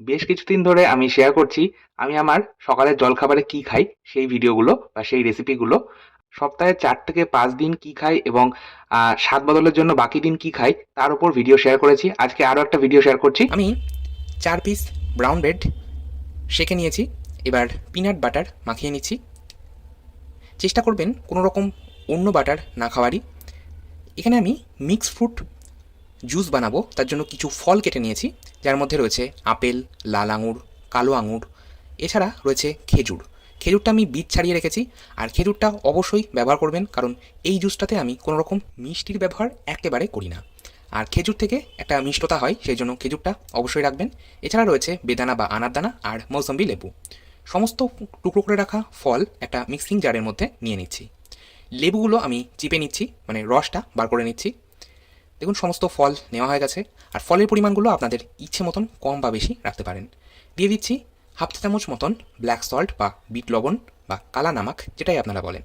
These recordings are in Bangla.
বেশ কিছুদিন ধরে আমি শেয়ার করছি আমি আমার সকালের জলখাবারে কি খাই সেই ভিডিওগুলো বা সেই রেসিপিগুলো। সপ্তাহে ৪ থেকে ৫ দিন কি খাই এবং স্বাদ বদলের জন্য বাকি দিন কি খাই তার উপর ভিডিও শেয়ার করেছি। আজকে আরও একটা ভিডিও শেয়ার করছি। আমি ৪ পিস ব্রাউন ব্রেড সেঁকে নিয়েছি। এবার পিনাট বাটার মাখিয়ে নিচ্ছি। চেষ্টা করবেন কোনো রকম অন্য বাটার না খাওয়ারই। এখানে আমি মিক্স ফ্রুট জুস বানাবো, তার জন্য কিছু ফল কেটে নিয়েছি, যার মধ্যে রয়েছে আপেল, লাল আঙুর, কালো আঙুর, এছাড়া রয়েছে খেজুর। খেজুরটা আমি বীজ ছাড়িয়ে রেখেছি, আর খেজুরটা অবশ্যই ব্যবহার করবেন, কারণ এই জুসটাতে আমি কোনো রকম মিষ্টির ব্যবহার একেবারে করি না। আর খেজুর থেকে একটা মিষ্টতা হয়, সেই জন্য খেজুরটা অবশ্যই রাখবেন। এছাড়া রয়েছে বেদানা বা আনারদানা আর মৌসম্বি লেবু। সমস্ত টুকরো করে রাখা ফল একটা মিক্সিং জারের মধ্যে নিয়ে নিচ্ছি। লেবুগুলো আমি চিপে নিচ্ছি, মানে রসটা বার করে নিচ্ছি। দেখুন সমস্ত ফল নেওয়া হয়ে গেছে, আর ফলের পরিমাণগুলো আপনাদের ইচ্ছে মতন কম বা বেশি রাখতে পারেন। দিয়ে দিচ্ছি হাফ চা চামচ মতন ব্ল্যাক সল্ট বা বিট লবণ বা কালা নামাক, যেটাই আপনারা বলেন।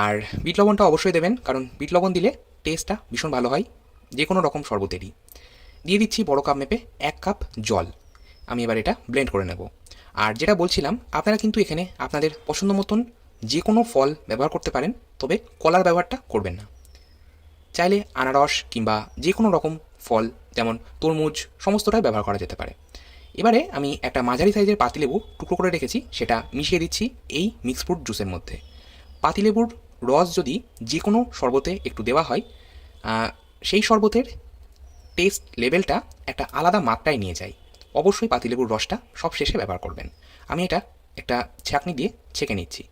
আর বিট লবণটা অবশ্যই দেবেন, কারণ বিট লবণ দিলে টেস্টটা ভীষণ ভালো হয় যে কোনো রকম শরবতেরই। দিয়ে দিচ্ছি বড় কাপ মেপে ১ কাপ জল। আমি এবার এটা ব্লেন্ড করে নেব। আর যেটা বলছিলাম, আপনারা কিন্তু এখানে আপনাদের পছন্দ মতন যে কোনো ফল ব্যবহার করতে পারেন, তবে কলার ব্যবহারটা করবেন না। চাইলে আনারস কিংবা যে কোনো রকম ফল, যেমন তরমুজ, সমস্তটাই ব্যবহার করা যেতে পারে। এবারে আমি একটা মাঝারি সাইজের পাতিলেবু টুকরো করে রেখেছি, সেটা মিশিয়ে দিচ্ছি এই মিক্স ফ্রুট জুসের মধ্যে। পাতিলেবুর রস যদি যে কোনো শরবতে একটু দেওয়া হয়, সেই শরবতের টেস্ট লেভেলটা একটা আলাদা মাত্রায় নিয়ে যায়। অবশ্যই পাতিলেবুর রসটা সব শেষে ব্যবহার করবেন। আমি এটা একটা ছাঁকনি দিয়ে ছেঁকে নিচ্ছি।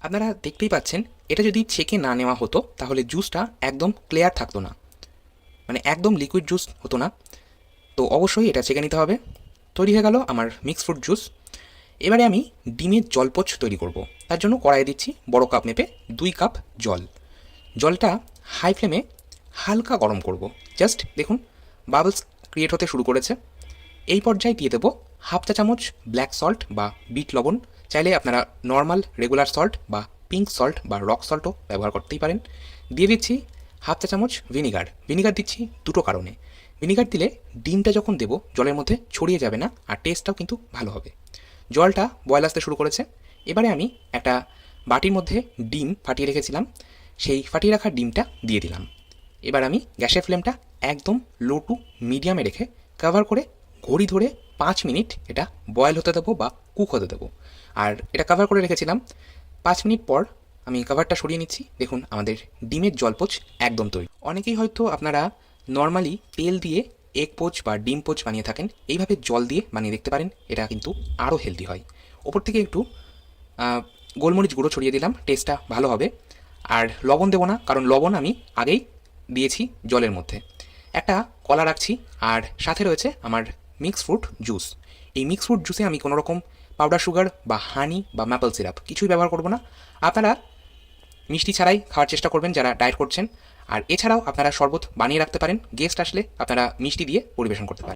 আপনারা দেখতেই পাচ্ছেন, এটা যদি ছেঁকে না নেওয়া হতো তাহলে জুসটা একদম ক্লিয়ার থাকতো না, মানে একদম লিকুইড জুস হতো না। তো অবশ্যই এটা ছেঁকে নিতে হবে। তৈরি হয়ে গেল আমার মিক্স ফ্রুট জুস। এবারে আমি ডিমের জলপোচ তৈরি করব। তার জন্য কড়াইয়ে দিচ্ছি বড় কাপ মেপে ২ কাপ জল। জলটা হাই ফ্লেমে হালকা গরম করব। জাস্ট দেখুন বাবলস ক্রিয়েট হতে শুরু করেছে। এই পর্যায়ে দিয়ে দেবো হাফ চা চামচ ব্ল্যাক সল্ট বা বিট লবণ। চাইলে আপনারা নর্মাল রেগুলার সল্ট বা পিঙ্ক সল্ট বা রক সল্টও ব্যবহার করতেই পারেন। দিয়ে দিচ্ছি হাফ চা চামচ ভিনিগার। ভিনিগার দিচ্ছি দুটো কারণে। ভিনিগার দিলে ডিমটা যখন দেবো জলের মধ্যে ছড়িয়ে যাবে না, আর টেস্টটাও কিন্তু ভালো হবে। জলটা বয়েল আসতে শুরু করেছে। এবারে আমি একটা বাটির মধ্যে ডিম ফাটিয়ে রেখেছিলাম, সেই ফাটিয়ে রাখা ডিমটা দিয়ে দিলাম। এবার আমি গ্যাসের ফ্লেমটা একদম লো টু মিডিয়ামে রেখে কভার করে ঘড়ি ধরে ৫ মিনিট এটা বয়েল হতে দেবো বা কুক হতে দেবো। আর এটা কভার করে রেখেছিলাম। ৫ মিনিট পর আমি কভারটা সরিয়ে নিচ্ছি। দেখুন আমাদের ডিমের জলপোচ একদম তৈরি। অনেকেই হয়তো আপনারা নর্মালি তেল দিয়ে এগ পোচ বা ডিম পোচ বানিয়ে থাকেন, এইভাবে জল দিয়ে বানিয়ে দেখতে পারেন, এটা কিন্তু আরও হেলদি হয়। ওপর থেকে একটু গোলমরিচ গুঁড়ো ছড়িয়ে দিলাম, টেস্টটা ভালো হবে। আর লবণ দেবো না, কারণ লবণ আমি আগেই দিয়েছি জলের মধ্যে। একটা কলা রাখছি, আর সাথে রয়েছে আমার মিক্স ফ্রুট জুস। এই মিক্স ফ্রুট জুসে আমি কোনো রকম পাউডার সুগার বা হানি বা ম্যাপল সিরাপ কিছুই ব্যবহার করব না। আপনারা মিষ্টি ছাড়াই খাওয়ার চেষ্টা করবেন যারা ডায়েট করছেন। আর এছাড়াও আপনারা শরবত বানিয়ে রাখতে পারেন, গেস্ট আসলে আপনারা মিষ্টি দিয়ে পরিবেশন করতে পারেন।